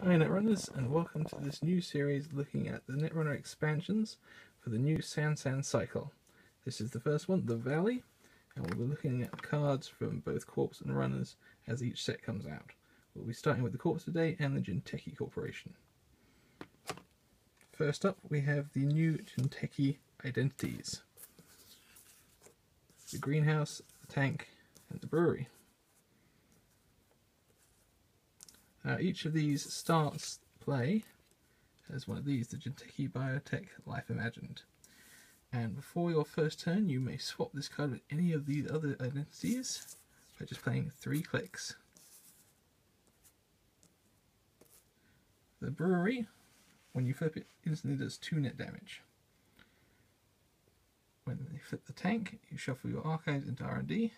Hi Netrunners, and welcome to this new series looking at the Netrunner expansions for the new Sansan cycle. This is the first one, the Valley, and we'll be looking at cards from both Corps and Runners as each set comes out. We'll be starting with the Corps today and the Techy Corporation. First up, we have the new Techy identities. The greenhouse, the tank, and the brewery. Now each of these starts play as one of these, the Techy Biotech Life Imagined. And before your first turn, you may swap this card with any of these other identities by just playing 3 clicks. The brewery, when you flip it, instantly does 2 net damage. When you flip the tank, you shuffle your archives into R&D.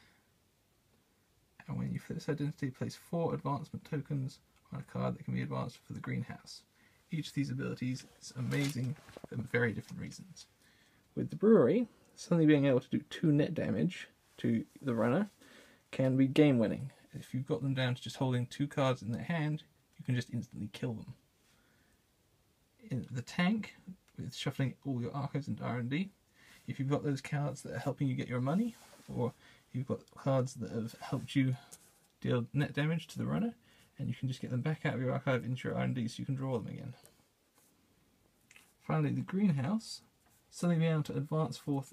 And when you flip this identity, place 4 advancement tokens on a card that can be advanced for the greenhouse. Each of these abilities is amazing for very different reasons. With the brewery, suddenly being able to do 2 net damage to the runner can be game winning. If you've got them down to just holding 2 cards in their hand, you can just instantly kill them. In the tank, with shuffling all your archives into R&D, if you've got those cards that are helping you get your money, or you've got cards that have helped you deal net damage to the runner, and you can just get them back out of your archive into your R&D so you can draw them again. Finally, the greenhouse, suddenly being able to advance 4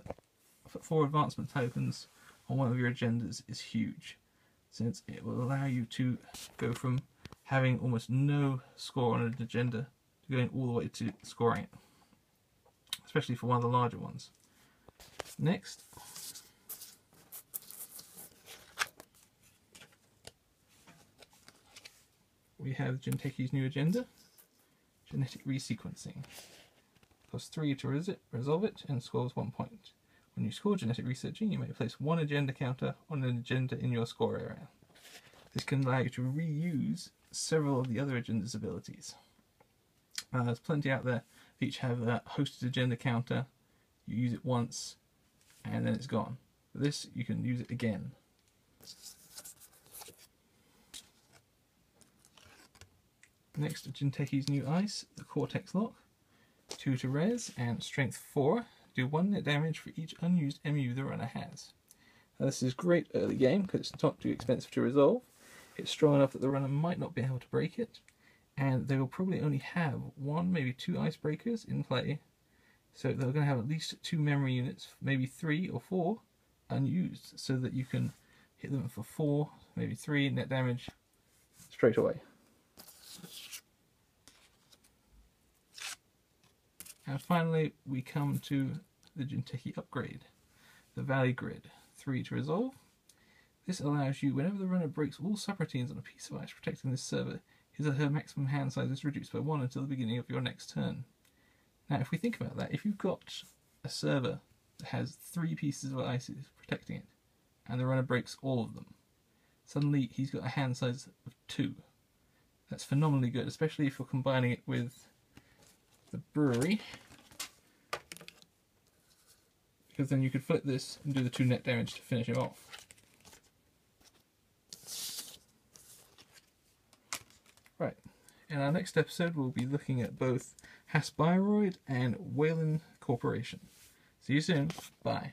advancement tokens on one of your agendas is huge, since it will allow you to go from having almost no score on an agenda to going all the way to scoring it, especially for one of the larger ones. Next, we have Techy's new agenda, genetic resequencing. Costs 3 to resolve it and scores 1 point. When you score genetic researching, you may place 1 agenda counter on an agenda in your score area. This can allow you to reuse several of the other agenda's abilities. There's plenty out there that each have a hosted agenda counter. You use it once and then it's gone. For this, you can use it again. Next, Techy's new ice, the Cortex lock. 2 to res and strength 4. Do 1 net damage for each unused MU the runner has. Now this is great early game because it's not too expensive to resolve. It's strong enough that the runner might not be able to break it, and they will probably only have 1, maybe 2 icebreakers in play. So they're going to have at least 2 memory units, maybe 3 or 4 unused, so that you can hit them for 4, maybe 3 net damage straight away. And finally, we come to the Techy upgrade, the Valley Grid, 3 to resolve. This allows you, whenever the runner breaks all subroutines on a piece of ice protecting this server, his or her maximum hand size is reduced by 1 until the beginning of your next turn. Now, if we think about that, if you've got a server that has 3 pieces of ice protecting it, and the runner breaks all of them, suddenly he's got a hand size of 2. That's phenomenally good, especially if you're combining it with the brewery, because then you could flip this and do the 2 net damage to finish him off. Right, in our next episode we'll be looking at both Hasbiroid and Whalen Corporation. See you soon, bye.